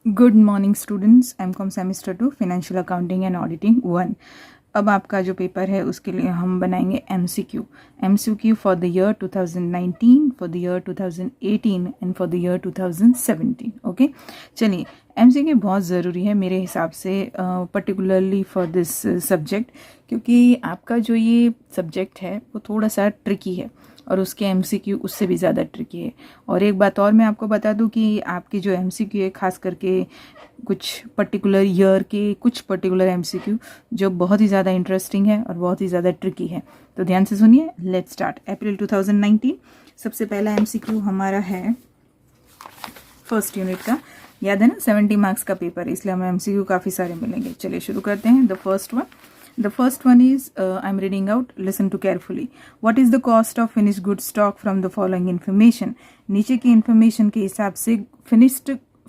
Good morning students, MCom semester 2 financial accounting and auditing 1। अब आपका जो पेपर है उसके लिए हम बनाएंगे MCQ for the year 2019, for the year 2018 and for the year 2017। Okay, चलिए। एमसीक्यू बहुत ज़रूरी है मेरे हिसाब से, पर्टिकुलरली फॉर दिस सब्जेक्ट, क्योंकि आपका जो ये सब्जेक्ट है वो थोड़ा सा ट्रिकी है और उसके एमसीक्यू उससे भी ज़्यादा ट्रिकी है। और एक बात और मैं आपको बता दूं कि आपकी जो एमसीक्यू है, खास करके कुछ पर्टिकुलर ईयर के कुछ पर्टिकुलर एमसीक्यू जो बहुत ही ज़्यादा इंटरेस्टिंग है और बहुत ही ज़्यादा ट्रिकी है, तो ध्यान से सुनिए। Let's start. अप्रैल 2019 सबसे पहला एमसीक्यू हमारा है फर्स्ट यूनिट का। याद है ना, 70 मार्क्स का पेपर है, इसलिए हमें एमसीक्यू काफ़ी सारे मिलेंगे। चलिए शुरू करते हैं। The first one is, I'm reading out, listen to carefully. What is the cost of finished goods stock from the following information? नीचे की information के हिसाब से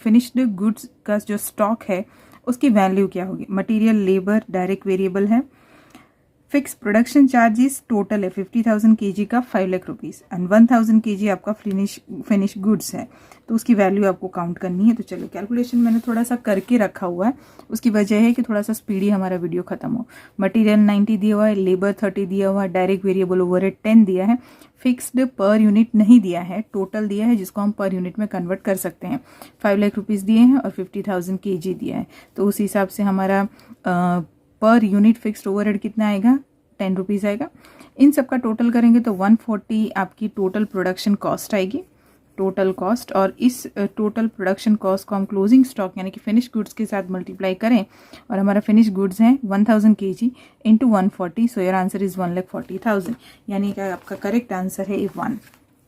finished goods का जो stock है उसकी वैल्यू क्या होगी? मटीरियल, लेबर, डायरेक्ट वेरिएबल है। फिक्स प्रोडक्शन चार्जेस टोटल है 50,000 kg का 5 लाख रुपीज़ एंड 1,000 kg आपका फिनिश गुड्स है, तो उसकी वैल्यू आपको काउंट करनी है। तो चलो, कैलकुलेशन मैंने थोड़ा सा करके रखा हुआ है, उसकी वजह है कि थोड़ा सा स्पीडी हमारा वीडियो खत्म हो। मटेरियल 90 दिया हुआ है, लेबर 30 दिया हुआ है, डायरेक्ट वेरिएबल ओवरहेड 10 दिया है, फिक्स्ड पर यूनिट नहीं दिया है, टोटल दिया है जिसको हम पर यूनिट में कन्वर्ट कर सकते हैं। 5 लाख रुपीज़ दिए हैं और 50,000 kg दिया है, तो उस हिसाब से हमारा पर यूनिट फिक्स्ड ओवरहेड कितना आएगा? 10 रुपीज़ आएगा। इन सब का टोटल करेंगे तो 140 आपकी टोटल प्रोडक्शन कॉस्ट आएगी, टोटल कॉस्ट। और इस टोटल प्रोडक्शन कॉस्ट को हम क्लोजिंग स्टॉक यानी कि फिनिश गुड्स के साथ मल्टीप्लाई करें, और हमारा फिनिश गुड्स हैं 1,000 kg into 140, so your answer is 1,40,000, यानी कि आपका करेक्ट आंसर है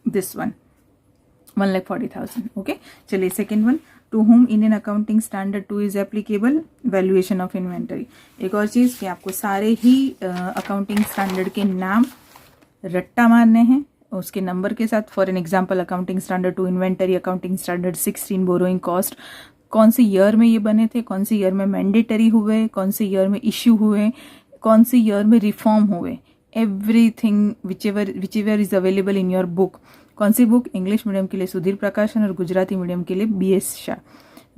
दिस वन 1,40,000। ओके, चलिए second one. To whom Indian accounting standard 2 is applicable? Valuation of inventory. एक और चीज़ कि आपको सारे ही अकाउंटिंग स्टैंडर्ड के नाम रट्टा मारने हैं उसके नंबर के साथ। For an example, accounting standard 2 inventory, accounting standard 16 borrowing cost, कौन से ईयर में ये बने थे, कौन से ईयर में मैंडेटरी हुए, कौन से ईयर में इश्यू हुए, कौन से ईयर में रिफॉर्म हुए, everything which ever is available in your book. कौन सी बुक? इंग्लिश मीडियम के लिए सुधीर प्रकाशन और गुजराती मीडियम के लिए BS शाह।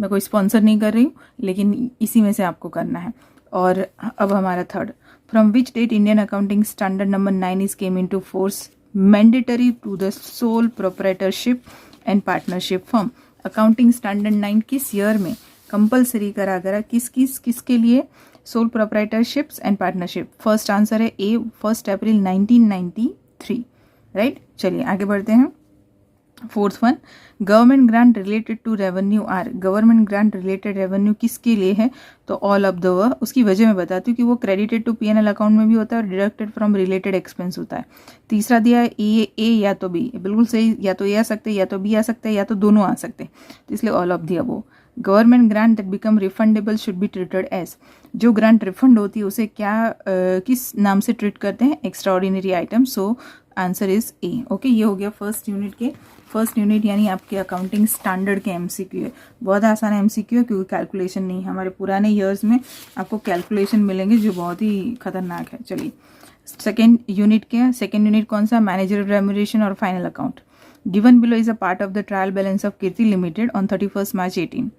मैं कोई स्पॉन्सर नहीं कर रही हूँ, लेकिन इसी में से आपको करना है। और अब हमारा third, from which date Indian accounting standard number 9 is came into force mandatory to the sole proprietorship and partnership firm. Accounting standard 9 किस ईयर में कंपलसरी करा गया? किसके लिए? Sole proprietorships and partnership. First answer है ए, 1 अप्रैल 1993, राइट। चलिए आगे बढ़ते हैं। Fourth one, government grant related to revenue are. Government grant related revenue किसके लिए है? तो ऑल ऑफ द व। उसकी वजह मैं बताती हूँ कि वो क्रेडिटेड टू P&L अकाउंट में भी होता है और डिडक्टेड फ्रॉम रिलेटेड एक्सपेंस होता है। तीसरा दिया है ए या तो बी, बिल्कुल सही, या तो ए आ सकते हैं या तो बी आ सकते हैं या तो दोनों आ सकते हैं, तो इसलिए all of the above. Government grant that become refundable should be treated as. जो ग्रांट रिफंड होती है उसे क्या किस नाम से ट्रीट करते हैं? Extra ordinary item, so answer is a. Okay, ये हो गया फर्स्ट यूनिट यानी आपके अकाउंटिंग स्टैंडर्ड के एमसीक्यू है। बहुत आसान एमसीक्यू है क्योंकि कैलकुलेशन नहीं है। हमारे पुराने ईयर्स में आपको कैलकुलेशन मिलेंगे जो बहुत ही खतरनाक है। चलिए सेकेंड यूनिट क्या? सेकेंड यूनिट कौन सा? मैनेजर रेम्यूनरेशन और final account. Given below is a part of the trial balance of Kirti limited on 31 March 18।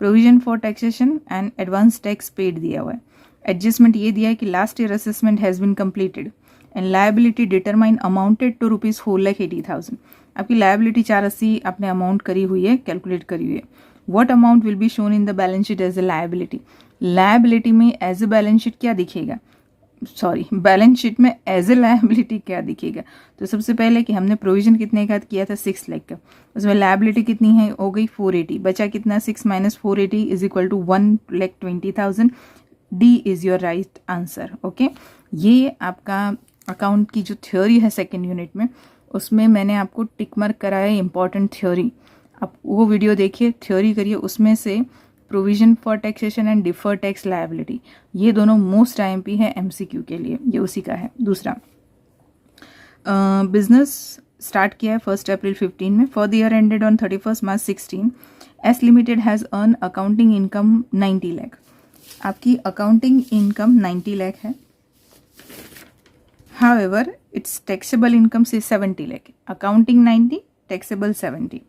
Provision for taxation and advance tax paid दिया हुआ है। एडजस्टमेंट ये दिया है कि last year assessment has been completed and liability determine amounted to rupees 4,80,000। आपकी liability 480 आपने amount करी हुई है, कैलकुलेट करी हुई है। What amount will be shown in the balance sheet as a liability? Liability में एज ए बैलेंस शीट क्या दिखेगा? बैलेंस शीट में एज ए लायबिलिटी क्या दिखेगा? तो सबसे पहले कि हमने प्रोविजन कितने का किया था? 6 लाख का, उसमें लायबिलिटी कितनी है? हो गई 480, बचा कितना? 6 minus 480 is equal to 1,20,000। D is your right answer. Okay, ये आपका अकाउंट की जो थ्योरी है सेकेंड यूनिट में, उसमें मैंने आपको टिक मार्क कराया है इंपॉर्टेंट थ्योरी। आप वो वीडियो देखिए, थ्योरी करिए, उसमें से provision for taxation and defer tax liability, ये दोनों मोस्ट IMP है MCQ के लिए, ये उसी का है। दूसरा, बिजनेस स्टार्ट किया है 1 अप्रैल 15 में। For the year ended on 31 March 16, S limited has earn accounting income 90 lakh. आपकी अकाउंटिंग इनकम 90 लाख है, however its taxable income is 70 lakh. Accounting 90, taxable 70.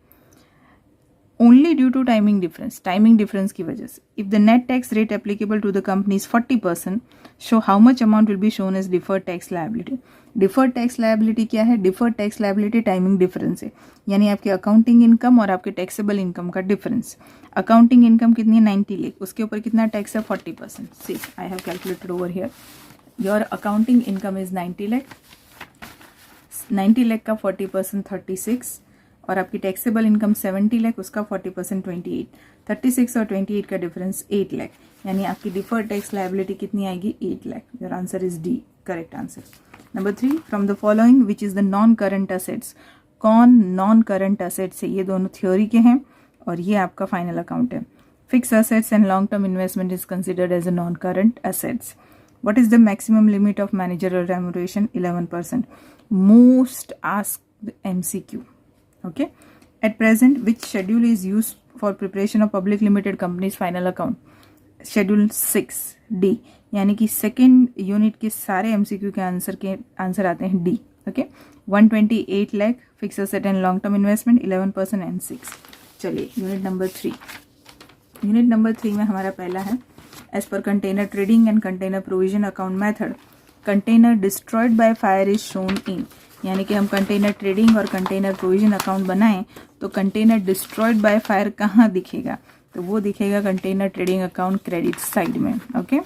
Only due to timing difference की वजह से. If the net tax rate applicable to the company is 40%, show how much amount will be shown as deferred tax liability. Deferred tax liability क्या है? Deferred tax liability timing difference है, यानी आपके accounting income और आपके taxable income का difference. Accounting income कितनी है? 90 लाख, उसके ऊपर कितना टैक्स है? 40%. See I have calculated over here. Your accounting income is 90 lakh. 90 lakh का 40% 36, और आपकी टैक्सेबल इनकम 70 लाख, उसका 40% 28. 36 और 28 का डिफरेंस 8 लाख, यानी आपकी डिफर्ड टैक्स लायबिलिटी कितनी आएगी? 8 lakh. Your answer is D, correct answer. Number 3, from the following which is the non current assets. कौन नॉन करंट असेट्स है? ये दोनों थ्योरी के हैं और ये आपका फाइनल अकाउंट है. Fix assets and long term investment is considered as a non current assets. What is the maximum limit of managerial remuneration? 11%. Most asked MCQ. Okay. At present, which schedule is used for preparation of public limited companies final account? Schedule 6 D. यानी कि second unit के सारे MCQ के answer आते हैं D. Okay. 128 lakh fix asset and long term investment 11% and 6. चलिए unit number 3. Unit number 3 में हमारा पहला है as per container trading and container provision account method, container destroyed by fire is shown in. यानी कि हम कंटेनर ट्रेडिंग और container provision account बनाएं तो कंटेनर डिस्ट्रॉयड बाय फायर कहाँ दिखेगा? तो वो दिखेगा container trading account credit side में. ओके.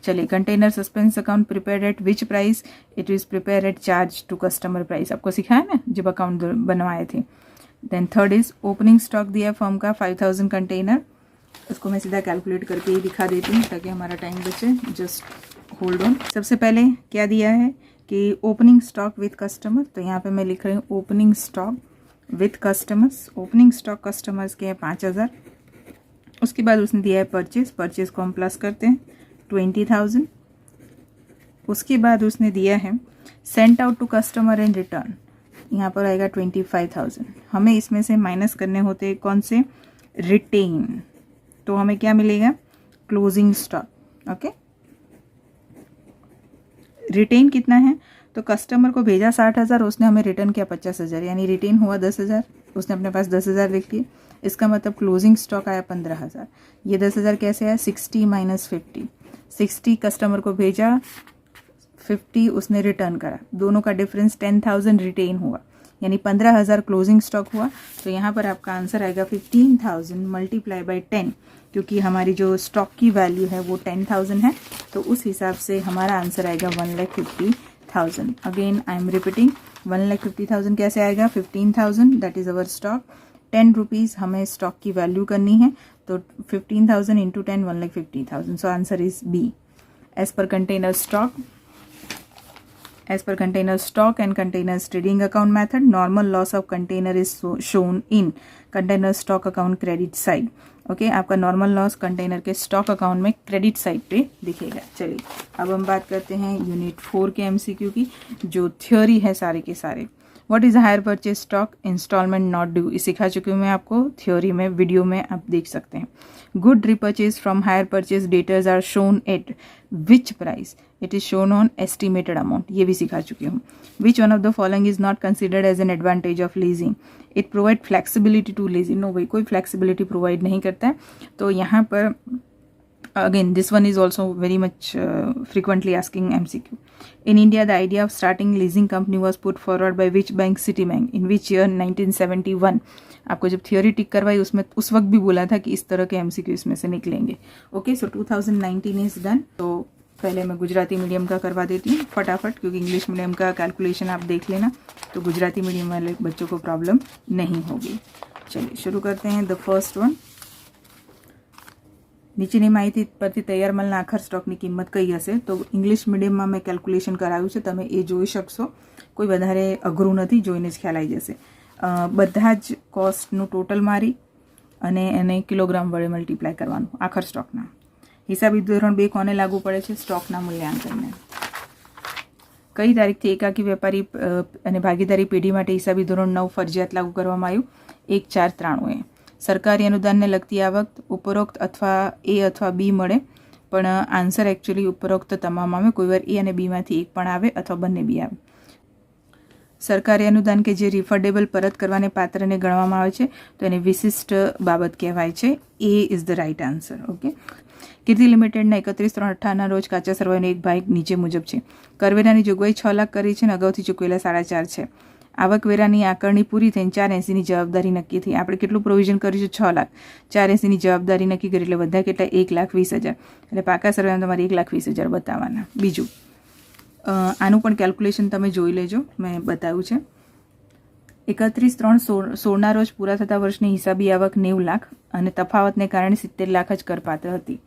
चलिए, container suspense account prepare at which price? It is prepare at charge to customer price. आपको सिखाया ना जब अकाउंट बनवाए थे. Then third is opening stock दिया फर्म का 5000 कंटेनर. उसको मैं सीधा कैलकुलेट करके ही दिखा देती हूँ ताकि हमारा टाइम बचे. Just hold on. सबसे पहले क्या दिया है कि ओपनिंग स्टॉक विथ कस्टमर, तो यहाँ पे मैं लिख रही हूँ opening stock with customers. Opening stock customers के हैं 5000. उसके बाद उसने दिया है परचेज को हम प्लस करते हैं 20,000. उसके बाद उसने दिया है sent out to customer and return, यहाँ पर आएगा 25,000. हमें इसमें से माइनस करने होते हैं कौन से? रिटेन. तो हमें क्या मिलेगा? Closing stock. ओके. रिटेन कितना है? तो कस्टमर को भेजा 60,000, उसने हमें रिटर्न किया 50,000, यानी रिटेन हुआ 10,000. उसने अपने पास 10,000 लिख लिए. इसका मतलब क्लोजिंग स्टॉक आया 15,000. ये 10,000 कैसे आया? 60 माइनस 50. 60 कस्टमर को भेजा, 50 उसने रिटर्न करा, दोनों का डिफरेंस 10,000 रिटेन हुआ, यानी 15,000 क्लोजिंग स्टॉक हुआ. तो यहाँ पर आपका आंसर आएगा 15,000 मल्टीप्लाई बाई 10, क्योंकि हमारी जो स्टॉक की वैल्यू है वो 10,000 है. तो उस हिसाब से हमारा आंसर आएगा 1,50,000. अगेन आई एम रिपीटिंग, 1,50,000 कैसे आएगा? 15,000 that is our stock. 10 rupees हमें स्टॉक की वैल्यू करनी है, तो 15,000 into 10 1,50,000. So answer is B. As per container stock, as per container stock and containers trading account method, normal loss of container is shown in container stock account credit side. Okay. आपका normal loss container के stock account में credit side पे दिखेगा. चलिए अब हम बात करते हैं यूनिट 4 के MCQ की, जो थ्योरी है सारे के सारे. What is hire purchase stock? Installment not due. सिखा चुकी हूँ मैं आपको थ्योरी में, वीडियो में आप देख सकते हैं. Good repurchase from hire purchase debtors are shown at which price? It is shown on estimated amount. ये भी सिखा चुकी हूँ. Which one of the following is not considered as an advantage of leasing? It provide flexibility to leasing. No भाई, कोई flexibility provide नहीं करता है. तो यहाँ पर again this one is also very much frequently asking MCQ. In India, the idea of starting leasing company was put forward by which bank? Citibank. In which year? 1971. आपको जब थियोरी टिक करवाई उसमें उस वक्त भी बोला था कि इस तरह के MCQ इसमें से निकलेंगे. ओके. So 2019 is done. तो पहले मैं गुजराती मीडियम का करवा देती हूँ फटाफट, क्योंकि इंग्लिश मीडियम का कैलकुलेशन आप देख लेना, तो गुजराती मीडियम वाले बच्चों को प्रॉब्लम नहीं होगी. चलिए शुरू करते हैं. द फर्स्ट वन, નીચેની માહિતી પરથી તૈયાર માલના આખર સ્ટોકની કિંમત કઈ હશે? તો ઇંગ્લિશ મીડિયમમાં મેં કેલ્ક્યુલેશન કરાવ્યું છે, તમે એ જોઈ શકશો. કોઈ વધારે અઘરું નથી, જોઈને જ ખ્યાલ આવી જશે. બધા જ કોસ્ટનું ટોટલ મારી અને એને કિલોગ્રામ વડે મલ્ટીપ્લાય કરવાનું આખર સ્ટોકના. હિસાબી ધોરણ 2 કોને લાગુ પડે છે? સ્ટોકના મૂલ્યાંકનને. કઈ તારીખથી એકાકી વેપારી અને ભાગીદારી પેઢી માટે હિસાબી ધોરણ 9 ફરજિયાત લાગુ કરવામાં આવ્યું? 1/4/93. સરકારી અનુદાનને લગતી આવક ઉપરોક્ત અથવા એ અથવા બી મળે, પણ આન્સર એકચ્યુઅલી ઉપરોક્ત તમામ આવે. કોઈ વાર એ અને બીમાંથી એક પણ આવે અથવા બંને બી આવે. સરકારી અનુદાન કે જે રિફંડેબલ પરત કરવાને પાત્રને ગણવામાં આવે છે તો એને વિશિષ્ટ બાબત કહેવાય છે. A is the right answer. Okay. Kirti લિમિટેડના 31/3/18ના રોજ કાચા સરવાયોનો એક ભાગ નીચે મુજબ છે. કરવેરાની જોગવાઈ 6 લાખ કરી છે અને અગાઉથી ચૂકવેલા 4.5 છે. આવકવેરાની આકારણી પૂરી થઈને 480ની જવાબદારી નક્કી થઈ. આપણે કેટલું પ્રોવિઝન કર્યું છે? 6 લાખ. 480ની જવાબદારી નક્કી કરી એટલે બધા કેટલા? 1,20,000. એટલે પાકા સરવાયામાં તમારે 1,20,000 બતાવવાના. બીજું આનું પણ કેલ્ક્યુલેશન તમે જોઈ લેજો, મેં બતાવ્યું છે. 31/3/16ના રોજ પૂરા થતા વર્ષની હિસાબી આવક 90 લાખ અને તફાવતને કારણે 70 લાખ જ કરપાત્ર હતી.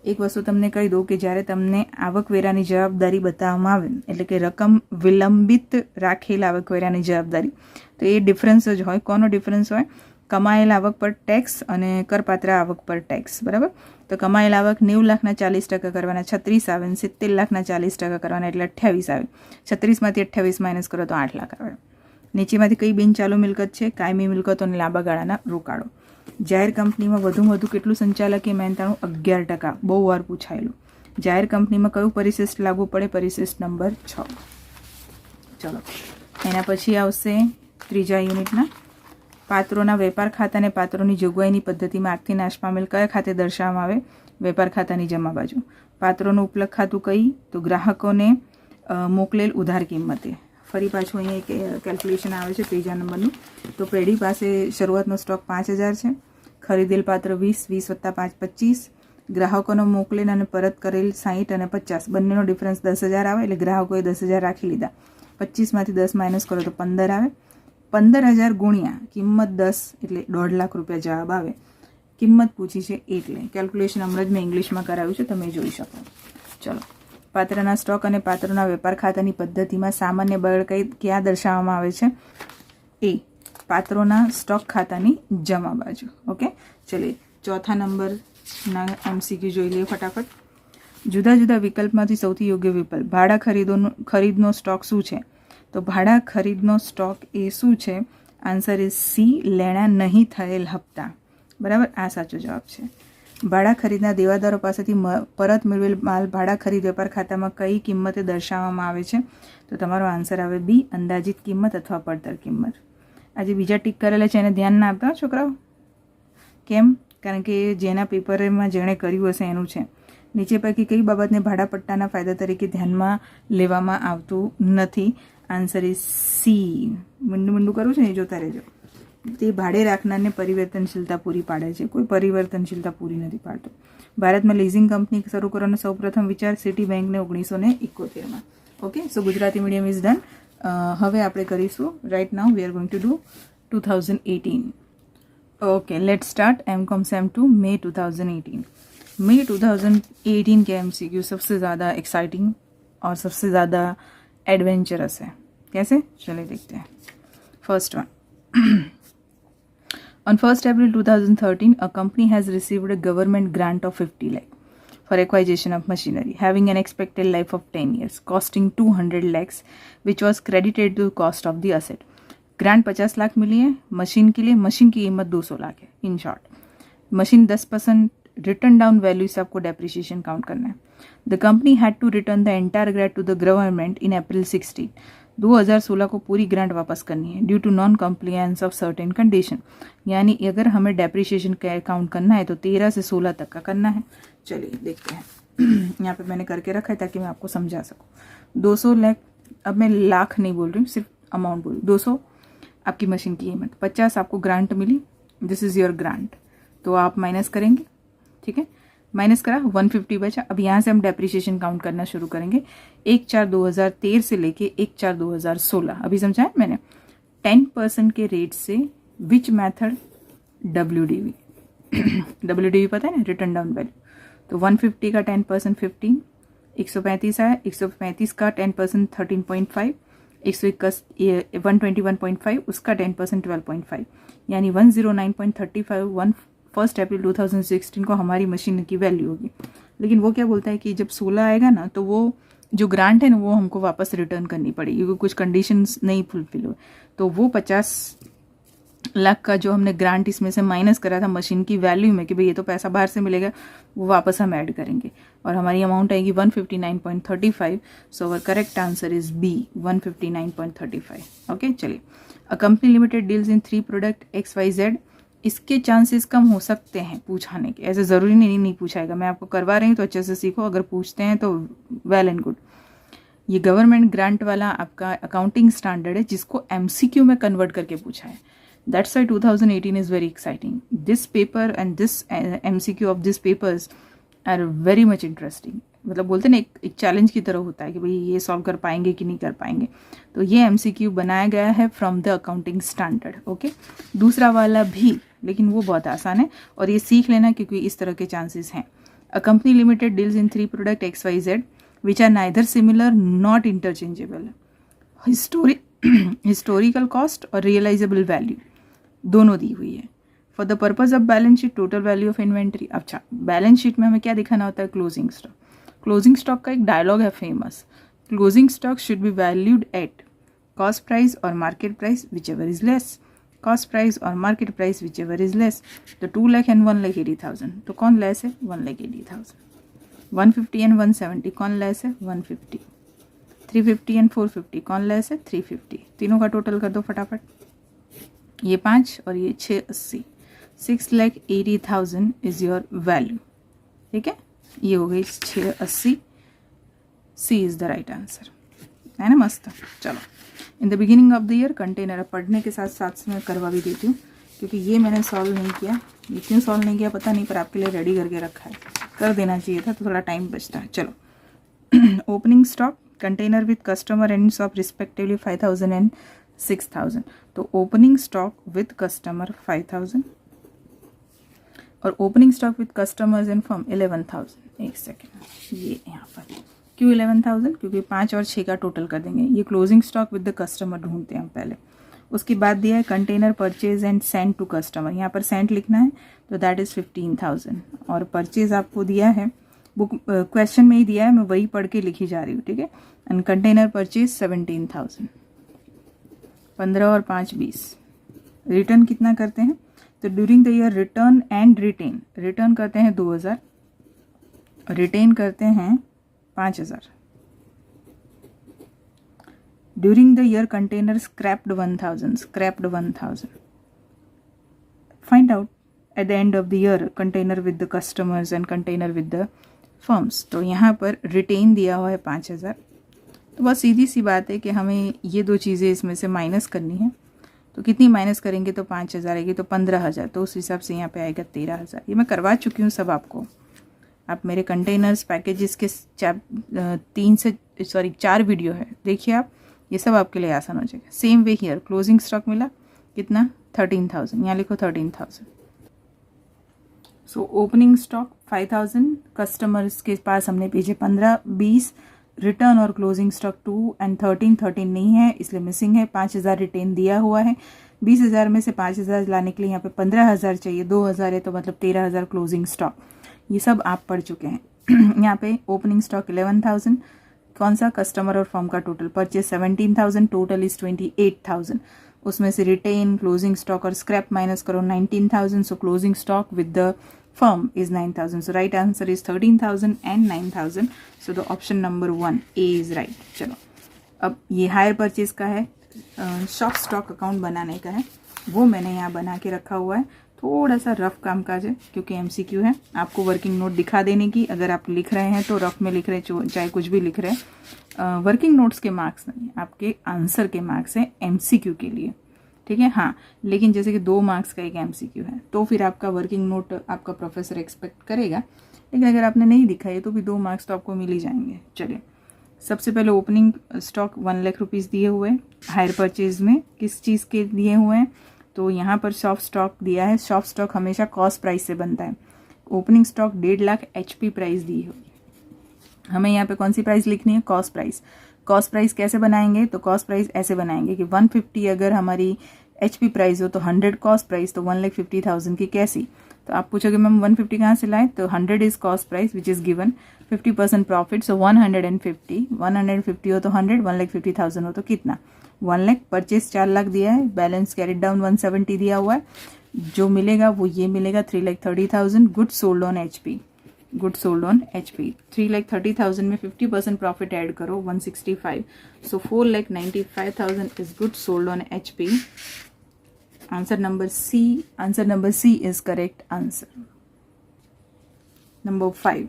એક વસ્તુ તમને કહી દઉં કે જ્યારે તમને આવકવેરાની જવાબદારી બતાવવામાં આવે એટલે કે રકમ વિલંબિત રાખેલ આવકવેરાની જવાબદારી, તો એ ડિફરન્સ જ હોય. કોનો ડિફરન્સ હોય? કમાયેલ આવક પર ટેક્સ અને કરપાત્ર આવક પર ટેક્સ. બરાબર. તો કમાયેલ આવક 90 લાખના 40% કરવાના 36 આવે, 70 લાખના 40% કરવાના એટલે 28 આવે. 36માંથી 28 માઇનસ કરો તો 8 લાખ આવે. નીચેમાંથી કઈ બિનચાલુ મિલકત છે? કાયમી મિલકતો અને લાંબા ગાળાના રોકાણો. જાહેર કંપનીમાં વધુમાં વધુ કેટલું સંચાલકીય મહેનતાણું? 11%. બહુ વાર પૂછાયેલું. જાહેર કંપનીમાં કયું પરિશિષ્ટ લાગુ પડે? પરિશિષ્ટ નંબર 6. ચલો, એના પછી આવશે ત્રીજા યુનિટના પાત્રોના વેપાર ખાતા અને પાત્રોની જોગવાઈની પદ્ધતિમાં આગથી નાશ પામેલ કયા ખાતે દર્શાવવામાં આવે? વેપાર ખાતાની જમા બાજુ. પાત્રોનું ઉપલક ખાતું કઈ? તો ગ્રાહકોને મોકલેલ ઉધાર કિંમતે. ફરી પાછું અહીંયા એક કેલ્ક્યુલેશન આવે છે ત્રીજા નંબરનું. તો પેઢી પાસે શરૂઆતનો સ્ટોક 5,000 છે. ખરીદેલ પાત્ર 20, 20 + 5 25. ગ્રાહકોનો મોકલેલ અને પરત કરેલ 60 અને 50. બંનેનો ડિફરન્સ 10,000 આવે એટલે ગ્રાહકોએ 10,000 રાખી લીધા. 25માંથી 10 માઇનસ કરો તો 15 આવે. 15,000 ગુણ્યા કિંમત 10 એટલે 1.5 લાખ રૂપિયા જવાબ આવે. કિંમત પૂછી છે એટલે કેલ્ક્યુલેશન હમણાં જ મેં ઇંગ્લિશમાં કરાવ્યું છે, તમે જોઈ શકો. ચલો, પાત્રના સ્ટોક અને પાત્રોના વેપાર ખાતાની પદ્ધતિમાં સામાન્ય બળ ક્યાં દર્શાવવામાં આવે છે? એ પાત્રોના સ્ટોક ખાતાની જમા બાજુ. ઓકે. ચલીએ ચોથા નંબરના MCQ જોઈ લઈએ ફટાફટ. જુદા જુદા વિકલ્પમાંથી સૌથી યોગ્ય વિકલ્પ. ભાડા ખરીદનો સ્ટોક શું છે? તો ભાડા ખરીદનો સ્ટોક એ શું છે? આન્સર ઇઝ સી, લેણા નહીં થયેલ હપ્તા. બરાબર, આ સાચો જવાબ છે. ભાડા ખરીદના દેવાદારો પાસેથી પરત મેળવેલ માલ ભાડા ખરીદ વેપાર ખાતામાં કઈ કિંમતે દર્શાવવામાં આવે છે? તો તમારો આન્સર આવે બી, અંદાજિત કિંમત અથવા પડતર કિંમત. આજે બીજા ટીક કરેલા છે એને ધ્યાન ના આપતા છોકરાઓ. કેમ? કારણ કે જેના પેપરમાં જેણે કર્યું હશે એનું છે. નીચે પૈકી કઈ બાબતને ભાડા પટ્ટાના ફાયદા તરીકે ધ્યાનમાં લેવામાં આવતું નથી? Answer is C. મીંડું કરું છે ને, જોતા રહેજો. તે ભાડે રાખનારને પરિવર્તનશીલતા પૂરી પાડે છે. કોઈ પરિવર્તનશીલતા પૂરી નથી પાડતો. ભારતમાં લીઝિંગ કંપની શરૂ કરવાનો સૌપ્રથમ વિચાર સિટી બેંકને 1971માં. Okay. So Gujarati medium is done. હવે આપણે કરીશું right now we are going to do 2018. Okay, let's start M Com sem 2 May 2018. मई 2018 के MCQ सबसे ज़्यादा एक्साइटिंग और सबसे ज़्यादा एडवेंचरस है. कैसे? चलिए देखते हैं. First one. On 1st April 2013, a company has received a government grant of 50 lakh for acquisition of machinery, having an expected life of 10 years, costing 200 lakhs, which was credited to cost of the asset. Grant 50 lakh मिली है machine के लिए. Machine की कीमत 200 लाख है. In short, machine 10% return down value से आपको depreciation count करना है. The company had to return the entire grant to the government in April 16. 2016 को पूरी ग्रांट वापस करनी है due to non compliance of certain condition. यानी अगर हमें डेप्रिसिएशन काउंट करना है तो 13 से 16 तक का करना है. चलिए देखते हैं. यहाँ पे मैंने करके रखा है ताकि मैं आपको समझा सकूँ. 200 लाख, अब मैं लाख नहीं बोल रही हूँ, सिर्फ अमाउंट बोल रही हूँ. 200 आपकी मशीन की कीमत, 50 आपको ग्रांट मिली, दिस इज़ योर ग्रांट, तो आप माइनस करेंगे. ठीक है, माइनस करा, 150 बचा. अब यहाँ से हम डेप्रिसिएशन काउंट करना शुरू करेंगे 1/4/2013 से लेके 1/4/2016. अभी समझाया मैंने. 10% के रेट से विच मेथड? WDV. WDV पता है ना, रिटर्न डाउन वैल्यू. तो 150 का 10% 15, 135 आया. 135 का 10% 13.5, 121.5, उसका 10% 12.5, यानी 109.35 1 अप्रैल 2016 को हमारी मशीन की वैल्यू होगी. लेकिन वो क्या बोलता है कि जब 16 आएगा ना तो वो जो ग्रांट है ना वो हमको वापस रिटर्न करनी पड़ेगी क्योंकि कुछ कंडीशंस नहीं फुलफिल हुए. तो वो 50 लाख का जो हमने ग्रांट इसमें से माइनस करा था मशीन की वैल्यू में कि भाई ये तो पैसा बाहर से मिलेगा, वो वापस हम ऐड करेंगे और हमारी अमाउंट आएगी 159.35. So our correct answer is B 159.35. Okay, चलिए. A company limited deals in 3 product XYZ. इसके चांसेस कम हो सकते हैं पूछाने के, ऐसे ज़रूरी नहीं पूछाएगा. मैं आपको करवा रही हूँ तो अच्छे से सीखो, अगर पूछते हैं तो वेल एंड गुड. ये गवर्नमेंट ग्रांट वाला आपका अकाउंटिंग स्टैंडर्ड है जिसको MCQ में कन्वर्ट करके पूछा है. That's why 2018 is very exciting. This paper and this MCQ of these papers are very much interesting. मतलब बोलते ना एक चैलेंज की तरह होता है कि भाई ये सॉल्व कर पाएंगे कि नहीं कर पाएंगे. तो ये MCQ बनाया गया है from the accounting standard. Okay, दूसरा वाला भी, लेकिन वो बहुत आसान है और ये सीख लेना क्योंकि इस तरह के चांसेस हैं. A company limited deals in 3 product XYZ which are neither similar not interchangeable. Historical cost और रियलाइजेबल वैल्यू दोनों दी हुई है. For the purpose of balance sheet total value of inventory. अच्छा, बैलेंस शीट में हमें क्या दिखाना होता है? Closing stock. क्लोजिंग स्टॉक का एक डायलॉग है famous. Closing stock should be valued at cost price और market price whichever is less. Cost price और market price whichever is less. तो 2 लाख एंड 1,80,000. तो कौन लेस है? 1,80,000. 150 एंड 170 कौन लेस है? 150. 350 एंड 450 कौन लेस है? 350. तीनों का टोटल कर दो फटाफट. ये 5 और ये 680. 6,80,000 इज योर वैल्यू. ठीक है, ये हो गई 680. सी इज द राइट आंसर, है ना? मस्त. चलो, in the beginning of the year container. अब पढ़ने के साथ साथ मैं करवा भी देती हूँ क्योंकि ये मैंने सॉल्व नहीं किया. ये क्यों सॉल्व नहीं किया पता नहीं, पर आपके लिए रेडी करके रखा है. कर देना चाहिए था तो थोड़ा टाइम बचता है. चलो, opening stock container with customer ends of respectively 5,000 and 6,000. तो ओपनिंग स्टॉक विथ कस्टमर 5,000 और opening stock with customers and firm 11,000. एक सेकेंड, ये यहाँ पर क्यों 11,000? क्योंकि 5 और 6 का टोटल कर देंगे. ये closing stock with the customer ढूंढते हैं हम पहले. उसके बाद दिया है container purchase and send to customer. यहाँ पर सेंड लिखना है तो दैट इज़ 15,000 और परचेज आपको दिया है बुक क्वेश्चन में ही दिया है, मैं वही पढ़ के लिखी जा रही हूँ. ठीक है, एंड कंटेनर परचेज 17,000. 15 और 5 20. रिटर्न कितना करते हैं? तो during the year return and retain. Return करते हैं 2,000, रिटेन करते हैं 5,000. During the year container scrapped 1,000. Scrapped 1,000. Find out at the end of the year container with the customers and container with the firms. तो यहाँ पर retain दिया हुआ है 5,000. तो बहुत सीधी सी बात है कि हमें ये दो चीज़ें इसमें से माइनस करनी है. तो कितनी माइनस करेंगे तो 5,000 आएगी, तो 15,000. तो उस हिसाब से यहाँ पे आएगा 13,000. ये मैं करवा चुकी हूँ सब आपको. आप मेरे कंटेनर्स पैकेजेस के 4 वीडियो है, देखिए आप, ये सब आपके लिए आसान हो जाएगा. Same way here closing stock मिला कितना? 13,000. यहाँ लिखो 13,000. सो ओपनिंग स्टॉक 5,000, कस्टमर्स के पास हमने भेजे 15, 20. रिटर्न और क्लोजिंग स्टॉक 2 एंड 13 नहीं है इसलिए मिसिंग है. 5,000 रिटेन दिया हुआ है. 20,000 में से 5,000 लाने के लिए यहाँ पे 15,000 चाहिए. 2,000 है तो मतलब 13,000 क्लोजिंग स्टॉक. ये सब आप पढ़ चुके हैं. यहाँ पे ओपनिंग स्टॉक 11,000. कौन सा? कस्टमर और फर्म का टोटल. Purchase 17,000, total is 28,000. उसमें से रिटेन, क्लोजिंग स्टॉक और स्क्रैप माइनस करो 19,000. सो closing stock with the firm is 9,000. So right answer is 13,000 and 9,000. So the option number 1 A is right. चलो, अब ये हायर परचेज का है, शॉप स्टॉक अकाउंट बनाने का है, वो मैंने यहाँ बना के रखा हुआ है. थोड़ा सा रफ काम काज है क्योंकि MCQ है. आपको वर्किंग नोट दिखा देने की, अगर आप लिख रहे हैं तो रफ में लिख रहे हैं, चाहे कुछ भी लिख रहे हैं. वर्किंग नोट्स के मार्क्स नहीं, आपके आंसर के मार्क्स हैं MCQ के लिए. ठीक है, हाँ, लेकिन जैसे कि 2 मार्क्स का एक MCQ है तो फिर आपका वर्किंग नोट आपका प्रोफेसर एक्सपेक्ट करेगा. लेकिन अगर आपने नहीं दिखाई तो भी 2 मार्क्स तो आपको मिल ही जाएंगे. चलिए, सबसे पहले ओपनिंग स्टॉक 1 लाख रुपीज़ दिए हुए. हायर परचेज में किस चीज़ के दिए हुए हैं? तो यहाँ पर शॉप स्टॉक दिया है. शॉप स्टॉक हमेशा कॉस्ट प्राइस से बनता है. Opening stock 1.5 lakh HP price दी हुई. हमें यहाँ पे कौन सी प्राइस लिखनी है? Cost price. कॉस्ट प्राइस कैसे बनाएंगे? तो कॉस्ट प्राइस ऐसे बनाएंगे कि 150 अगर हमारी HP प्राइस हो तो 100 कॉस्ट प्राइस, तो 1,50,000 की कैसी? तो आप पूछोगे मैम 150 कहाँ से लाए? तो 100 is cost price which is given, 50% profit, so 150. 150 हो तो 100, 1,50,000 हो तो कितना? 1 लाख, परचेज 4 लाख दिया है, बैलेंस कैरिड डाउन 170 दिया हुआ है, जो मिलेगा वो ये मिलेगा 3,30,000। Good sold on HP, good sold on HP। 3,30,000 में 50% प्रॉफिट ऐड करो 165, सो 4,95,000 is good sold on HP। Answer number C is correct answer. Number 5,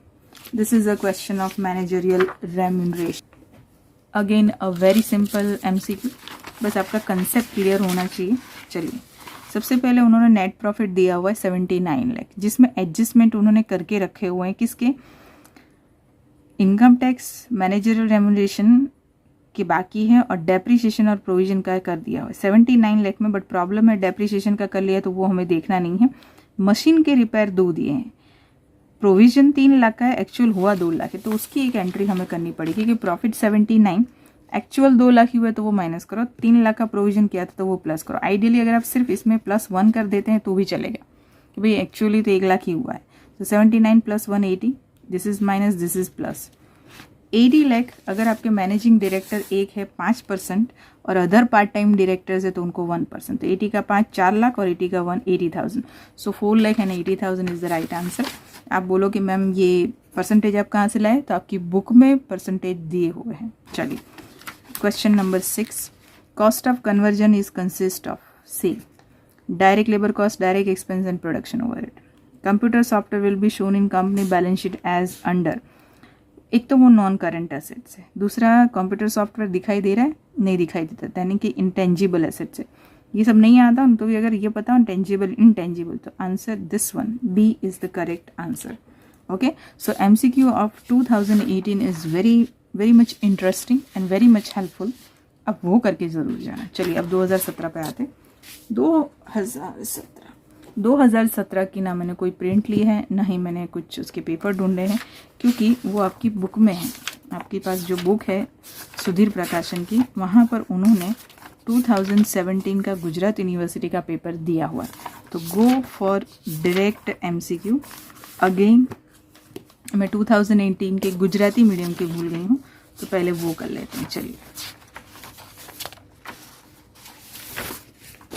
this is a question of managerial remuneration. Again a very simple MCQ, बस आपका concept clear होना चाहिए। चलिए, सबसे पहले उन्होंने नेट प्रॉफिट दिया हुआ है 79 लाख, जिसमें एडजस्टमेंट उन्होंने करके रखे हुए हैं किसके, इनकम टैक्स, मैनेजरियल रेमुनरेशन के बाकी है और डेप्रिसिएशन और प्रोविजन का कर दिया हुआ है 79 लाख में। बट प्रॉब्लम है डेप्रिसिएशन का कर लिया तो वो हमें देखना नहीं है। मशीन के रिपेयर 2 दिए हैं, प्रोविजन 3 लाख का है, एक्चुअल हुआ 2 लाख है, तो उसकी एक एंट्री हमें करनी पड़ेगी कि प्रॉफिट 79, एक्चुअल 2 लाख ही हुआ तो वो माइनस करो, 3 लाख का प्रोविजन किया था तो वो प्लस करो। आइडियली अगर आप सिर्फ इसमें +1 कर देते हैं तो भी चलेगा कि भाई एक्चुअली तो 1 लाख ही हुआ है। तो 79 + 1 80, this is minus, this is plus. 80 lakh अगर आपके मैनेजिंग डायरेक्टर एक है 5% और अदर पार्ट टाइम डायरेक्टर्स है तो उनको 1%, तो 80 का 5 4 लाख और 80 का 1 80,000, सो 4,80,000 इज द राइट आंसर। आप बोलो कि मैम ये परसेंटेज आप कहाँ से लाए, तो आपकी बुक में परसेंटेज दिए हुए हैं। चलिए, question number 6, cost of conversion is consist of C direct labour cost, direct expense and production overhead. Computer software will be shown in company balance sheet as under, एक तो वो नॉन करंट एसेट्स है, दूसरा computer software दिखाई दे रहा है, नहीं दिखाई देता, यानी कि इंटेंजिबल एसेट्स है। ये सब नहीं आता उनको भी, अगर ये पता हो इंटेंजिबल, तो answer this one B is the correct answer. Okay, so MCQ ऑफ 2018 is very much interesting and very much helpful. अब वो करके ज़रूर जाना। चलिए अब 2017 पे आते। 2017 की ना मैंने कोई प्रिंट ली है, ना ही मैंने कुछ उसके पेपर ढूंढे हैं, क्योंकि वो आपकी बुक में है। आपके पास जो बुक है सुधीर प्रकाशन की, वहाँ पर उन्होंने 2017 का गुजरात यूनिवर्सिटी का पेपर दिया हुआ है। तो go for direct MCQ। Again मैं 2018 के गुजराती मीडियम के भूल गई हूँ, तो पहले वो कर लेते हैं। चलिए,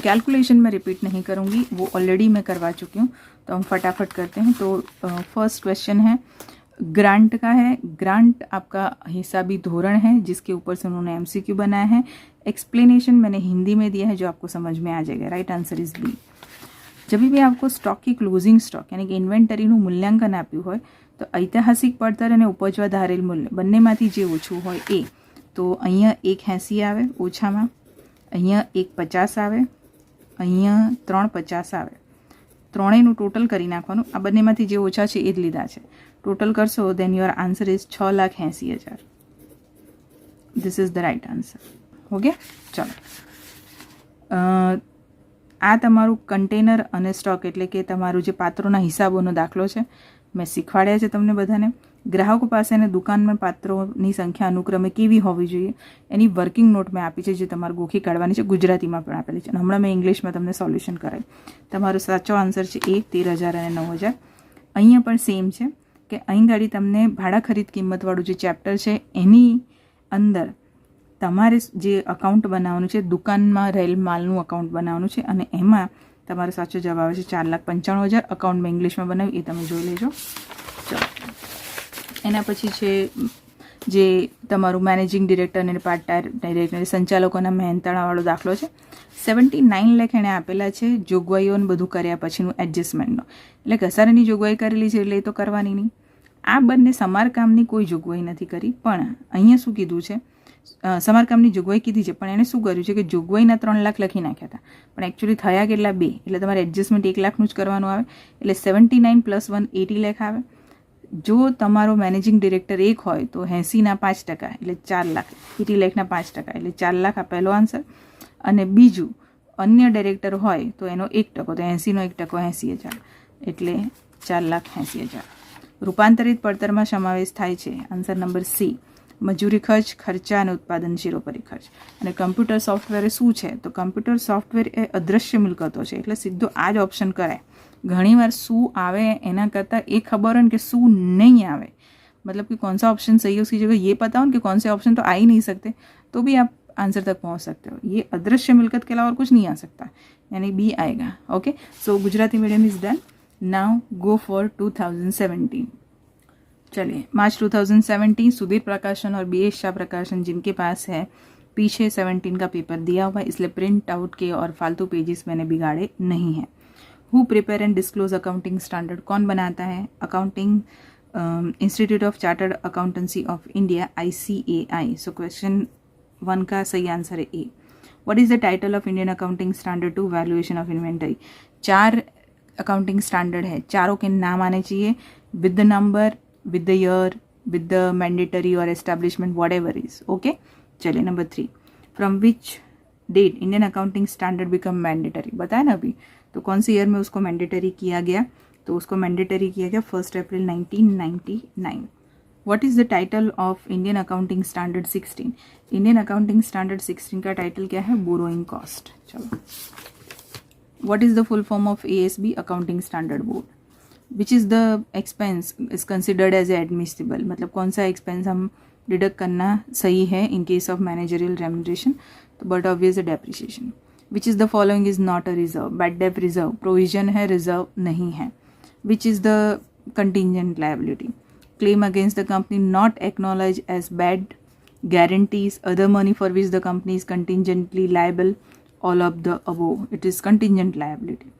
कैलकुलेशन में रिपीट नहीं करूँगी, वो ऑलरेडी मैं करवा चुकी हूँ, तो हम फटाफट करते हैं। तो फर्स्ट क्वेश्चन है ग्रांट का है। ग्रांट आपका हिसाबी धोरण है जिसके ऊपर से उन्होंने MCQ बनाया है। एक्सप्लेनेशन मैंने हिंदी में दिया है जो आपको समझ में आ जाएगा। Right answer is B. जब भी आपको स्टॉक की क्लोजिंग स्टॉक यानी कि ઇન્વેન્ટરીનું મૂલ્યાંકન આપ્યું હોય તો ઐતિહાસિક પડતર અને ઉપજવા ધારેલ મૂલ્ય બંનેમાંથી જે ઓછું હોય એ, તો અહીંયા 1.80 આવે ઓછામાં, અહીંયા 1.50 આવે, અહીંયા 3.50 આવે, ત્રણેયનું ટોટલ કરી નાખવાનું। આ બંનેમાંથી જે ઓછા છે એ જ લીધા છે, ટોટલ કરશો then your answer is 6,80,000। This is the right answer. हो गया। चलो, આ તમારું કન્ટેનર અને સ્ટોક એટલે કે તમારું જે પાત્રોના હિસાબોનો દાખલો છે, મેં શીખવાડ્યા છે તમને બધાને। ગ્રાહકો પાસે અને દુકાનમાં પાત્રોની સંખ્યા અનુક્રમે કેવી હોવી જોઈએ એની વર્કિંગ નોટ મેં આપી છે, જે તમારે ગોખી કાઢવાની છે, ગુજરાતીમાં પણ આપેલી છે। હમણાં મેં ઇંગ્લિશમાં તમને સોલ્યુશન કરાવ્યું। તમારો સાચો આન્સર છે એ 13,000 અને 9,000। અહીંયા પણ સેમ છે કે અહીં ગાડી તમને ભાડા ખરીદ કિંમતવાળું જે ચેપ્ટર છે એની અંદર તમારે જે અકાઉન્ટ બનાવવાનું છે, દુકાનમાં રહેલ માલનું અકાઉન્ટ બનાવવાનું છે, અને એમાં તમારો સાચો જવાબ આવે છે 4,95,000। અકાઉન્ટ મેં ઇંગ્લિશમાં બનાવ્યું એ તમે જોઈ લેજો। ચલો, એના પછી છે જે તમારું મેનેજિંગ ડિરેક્ટર અને પાર્ટ ડાયરેક્ટર સંચાલકોના મહેનતાણાવાળો દાખલો છે। 79 લાખ એણે આપેલા છે જોગવાઈઓને બધું કર્યા પછીનું એડજસ્ટમેન્ટનો, એટલે ઘસારાની જોગવાઈ કરેલી છે એટલે એ તો કરવાની નહીં। આ બંને સમારકામની કોઈ જોગવાઈ નથી કરી, પણ અહીંયા શું કીધું છે, સમારકામની જોગવાઈ કીધી છે, પણ એણે શું કર્યું છે કે જોગવાઈના 3 લાખ લખી નાખ્યા હતા, પણ એકચ્યુઅલી થયા કેટલા 2, એટલે તમારે એડજસ્ટમેન્ટ 1 લાખનું જ કરવાનું આવે, એટલે 79 + 1 80 લાખ આવે। જો તમારો મેનેજિંગ ડિરેક્ટર 1 હોય તો 80ના 5% એટલે 4 લાખ, 80 લાખના 5% એટલે 4 લાખ આ પહેલો આન્સર। અને બીજું અન્ય ડિરેક્ટર હોય તો એનો 1%, તો 80નો 1% 80,000 એટલે 4,80,000। રૂપાંતરિત પડતરમાં સમાવેશ થાય છે, આન્સર નંબર C મજૂરી ખર્ચ, ખર્ચા અને ઉત્પાદનશીલ ઉપરી ખર્ચ। અને કમ્પ્યુટર સોફ્ટવેર શું છે, તો કમ્પ્યુટર સોફ્ટવેર એ અદૃશ્ય મિલકતો છે, એટલે સીધો આ જ ઓપ્શન કરાય। ઘણીવાર શું આવે એના કરતાં એ ખબર હોય ને કે શું નહીં આવે, मतलब कि कौन सा ऑप्शन सही है उसकी जगह ये पता हो कि कौन से ऑप्शन तो आ ही नहीं सकते, तो भी आप आंसर तक पहुंच सकते हो। ये अदृश्य मिलकत के अलावा और कुछ नहीं आ सकता, यानी बी आएगा। Okay, so Gujarati medium is done. Now go for 2017। चलिए, मार्च 2017 सुधीर प्रकाशन और BS शाह प्रकाशन जिनके पास है, पीछे 17 का पेपर दिया हुआ है, इसलिए प्रिंट आउट के और फालतू पेजेस मैंने बिगाड़े नहीं हैं। Who prepare and disclose accounting standard, कौन बनाता है? Accounting institute of chartered accountancy of India, ICAI। So question 1 का सही आंसर है A. What is the title of Indian accounting standard to valuation of inventory? 4 accounting standard है, चारों के नाम आने चाहिए with the number, with the year, with the mandatory or establishment, whatever is. Okay, चलिए number 3, from which date Indian accounting standard become mandatory? बताया ना अभी, तो कौन सी ईयर में उसको मैंडेटरी किया गया? तो उसको मैंडेटरी किया गया 1 अप्रैल 1999। What is the title of Indian accounting standard 16? Indian accounting standard 16 का टाइटल क्या है? Borrowing cost. चलो, what is the full form of ASB, accounting standard board? Which is the expense is considered as admissible, मतलब कौन सा expense हम deduct करना सही है in case of managerial remuneration? तो but obvious depreciation. Which is the following is not a reserve? Bad dep reserve, provision है, reserve नहीं है। Which is the contingent liability? Claim against the company not acknowledge as bad, guarantees, other money for which the company is contingently liable, all of the above, it is contingent liability.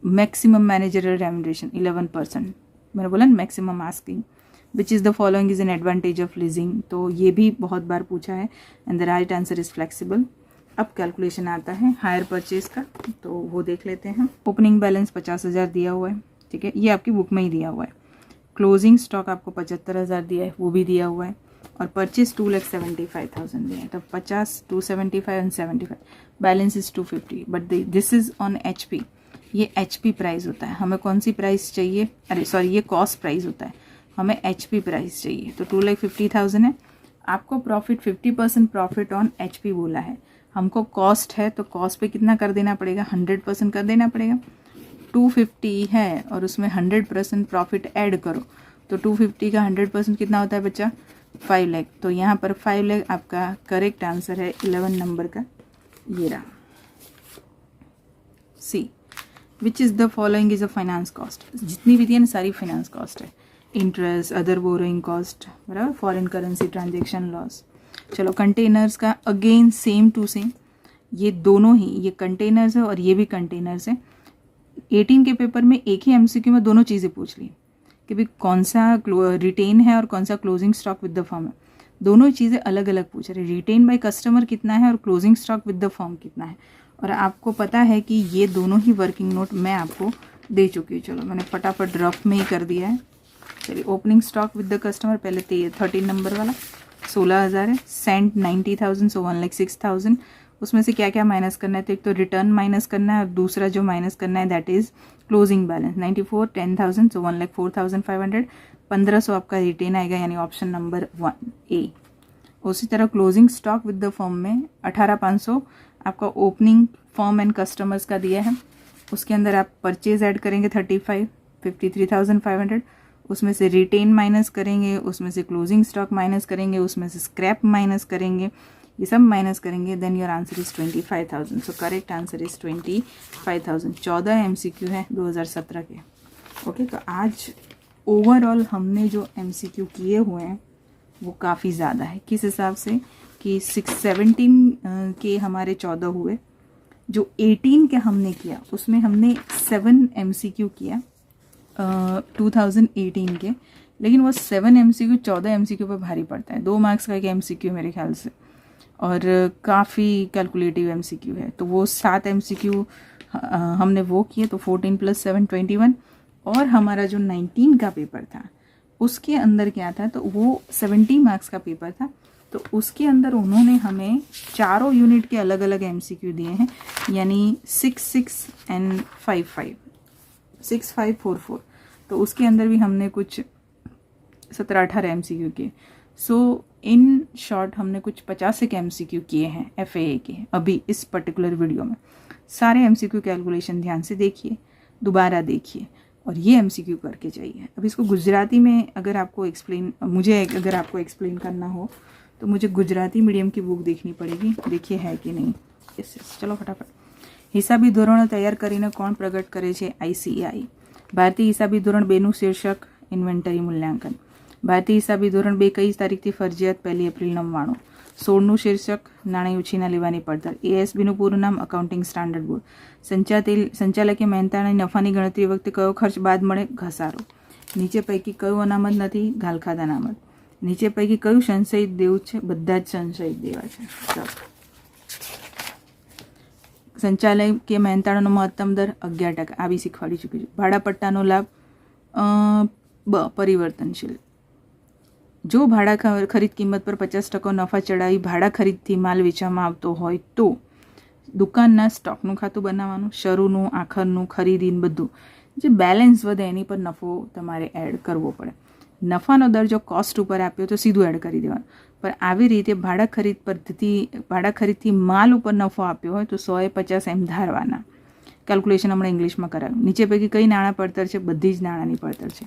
Maximum managerial remuneration 11%, मैंने बोला ना maximum asking. Which is the following is an advantage of leasing? तो ये भी बहुत बार पूछा है and the right answer is flexible. अब कैलकुलेशन आता है हायर परचेज का, तो वो देख लेते हैं। ओपनिंग बैलेंस 50,000 दिया हुआ है, ठीक है, ये आपकी बुक में ही दिया हुआ है। क्लोजिंग स्टॉक आपको 75,000 दिया है, वो भी दिया हुआ है। और परचेज 2,75,000 दिया है, तो 50, 275 and 75, balance is 250। But this is on HP, ये HP प्राइस होता है। हमें कौन सी प्राइस चाहिए? अरे सॉरी, ये कॉस्ट प्राइस होता है, हमें HP प्राइस चाहिए। तो 2,50,000 है। आपको प्रॉफिट 50% प्रॉफिट ऑन HP बोला है, हमको कॉस्ट है, तो कॉस्ट पे कितना कर देना पड़ेगा? 100% कर देना पड़ेगा। 250 है और उसमें 100% प्रॉफिट ऐड करो, तो 250 का 100% कितना होता है बच्चा? 5 लाख। तो यहाँ पर 5 लाख आपका करेक्ट आंसर है 11 नंबर का, ये रहा C. Which is the following is a finance cost? जितनी भी थी ना सारी फाइनेंस कॉस्ट है। इंटरेस्ट, अदर बोरोइंग कॉस्ट, बराबर, फॉरेन करेंसी ट्रांजेक्शन लॉस। चलो, कंटेनर्स का अगेन सेम टू सेम, ये दोनों ही, ये कंटेनर्स है और ये भी कंटेनर्स है। 18 के पेपर में एक ही MCQ में दोनों चीज़ें पूछ ली कि भाई कौन सा रिटेन है और कौन सा closing stock with the firm है। दोनों चीज़ें अलग अलग पूछ रहे, रिटेन बाय कस्टमर कितना है और closing stock with the firm कितना है। और आपको पता है कि ये दोनों ही वर्किंग नोट मैं आपको दे चुकी हूँ। चलो, मैंने फटाफट रफ में ही कर दिया है। चलिए, opening stock with the customer पहले 13 नंबर वाला 16,000 है। सेंट 90,000, सो 1,06,000। उसमें से क्या क्या माइनस करना है? तो एक तो रिटर्न माइनस करना है और दूसरा जो माइनस करना है दैट इज क्लोजिंग बैलेंस। 94, 10,000, सो 1,04,500। 1,500 आपका रिटेन आएगा, यानी ऑप्शन नंबर 1 ए। उसी तरह closing stock with the firm में 18,500 आपका ओपनिंग फर्म एंड कस्टमर्स का दिया है। उसके अंदर आप परचेज ऐड करेंगे 35, 53,500। उसमें से रिटेन माइनस करेंगे, उसमें से क्लोजिंग स्टॉक माइनस करेंगे, उसमें से स्क्रैप माइनस करेंगे, ये सब माइनस करेंगे, then your answer is 25,000। So correct answer is 25,000। 14 MCQ है 2017 के। ओके, तो आज ओवरऑल हमने जो MCQ किए हुए हैं वो काफ़ी ज़्यादा है। किस हिसाब से कि 17 के हमारे 14 हुए, जो 18 के हमने किया उसमें हमने 7 MCQ किया 2018 के, लेकिन वो 7 MCQ 14 MCQ पर भारी पड़ता है। 2 मार्क्स का एक MCQ मेरे ख्याल से, और काफ़ी कैलकुलेटिव MCQ है। तो वो 7 MCQ हमने वो किए, तो 14 + 7 21। और हमारा जो 19 का पेपर था उसके अंदर क्या था, तो वो 70 मार्क्स का पेपर था। तो उसके अंदर उन्होंने हमें चारों यूनिट के अलग अलग MCQ दिए हैं, यानी 6, 6 एंड 5, 5, 6, 5, 4, 4। तो उसके अंदर भी हमने कुछ 17-18 MCQ किए। सो इन शॉर्ट हमने कुछ 50 एक MCQ किए हैं FAA के अभी इस पर्टिकुलर वीडियो में। सारे MCQ कैलकुलेशन ध्यान से देखिए, दोबारा देखिए और ये MCQ करके जाइए। अब इसको गुजराती में अगर आपको एक्सप्लेन करना हो तो मुझे गुजराती मीडियम की बुक देखनी पड़ेगी, देखिए है कि नहीं। यस यस, चलो फटाफट। હિસાબી ધોરણો તૈયાર કરીને કોણ પ્રગટ કરે છે? ICAI। ભારતીય હિસાબી ધોરણ 2નું શીર્ષક ઇન્વેન્ટરી મૂલ્યાંકન। ભારતીય હિસાબી ધોરણ 2 કઈ તારીખથી ફરજિયાત? 1 એપ્રિલ 99। 16નું શીર્ષક નાણાં ઉછીના લેવાની પડતર। ASBનું પૂરું નામ અકાઉન્ટિંગ સ્ટાન્ડર્ડ બોર્ડ। સંચાલકે મહેનતાણી નફાની ગણતરી વખતે કયો ખર્ચ બાદ મળે? ઘસારો। નીચે પૈકી કયું અનામત નથી? ઘાલખાદ અનામત। નીચે પૈકી કયું સંશયિત દેવું છે? બધા જ સંશયિત દેવા છે। ચાલો, સંચાલકીય મહેનતાણાનો મહત્તમ દર 11%, આ બી શીખવાડી ચૂકી છું। ભાડાપટ્ટાનો લાભ પરિવર્તનશીલ। જો ભાડા ખરીદ કિંમત પર 50% નફા ચડાવી ભાડા ખરીદથી માલ વેચવામાં આવતો હોય તો દુકાનના સ્ટોકનું ખાતું બનાવવાનું, શરૂનું, આખરનું, ખરીદીનું બધું, જે બેલેન્સ વધે એની પર નફો તમારે એડ કરવો પડે। નફાનો દર જો કોસ્ટ ઉપર આપ્યો તો સીધું એડ કરી દેવાનું, પણ આવી રીતે ભાડા ખરીદથી માલ ઉપર નફો આપ્યો હોય તો 150 એમ ધારવાના। કેલ્ક્યુલેશન હમણાં ઇંગ્લિશમાં કરાવ્યું। નીચે પૈકી કઈ નાણાં પડતર છે? બધી જ નાણાંની પડતર છે।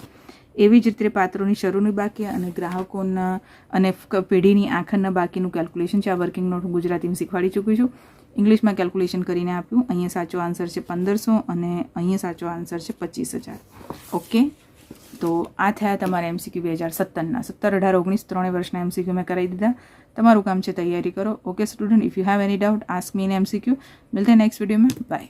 એવી જ રીતે પાત્રોની શરૂની બાકી અને ગ્રાહકોના અને પેઢીની આખરના બાકીનું કેલ્ક્યુલેશન છે। આ વર્કિંગ નોટ હું ગુજરાતીમાં શીખવાડી ચૂકી છું, ઇંગ્લિશમાં કેલ્ક્યુલેશન કરીને આપ્યું। અહીંયા સાચો આન્સર છે 1500 અને અહીંયા સાચો આન્સર છે 25000। ઓકે, તો આ થયા તમારા MCQ 2017ના। 17, 18, 19 ત્રણેય વર્ષના MCQ મેં કરાવી દીધા। તમારું કામ છે તૈયારી કરો। Okay student, if you have any doubt ask me in MCQ। મિલતે નેક્સ્ટ वीडियो में, बाय।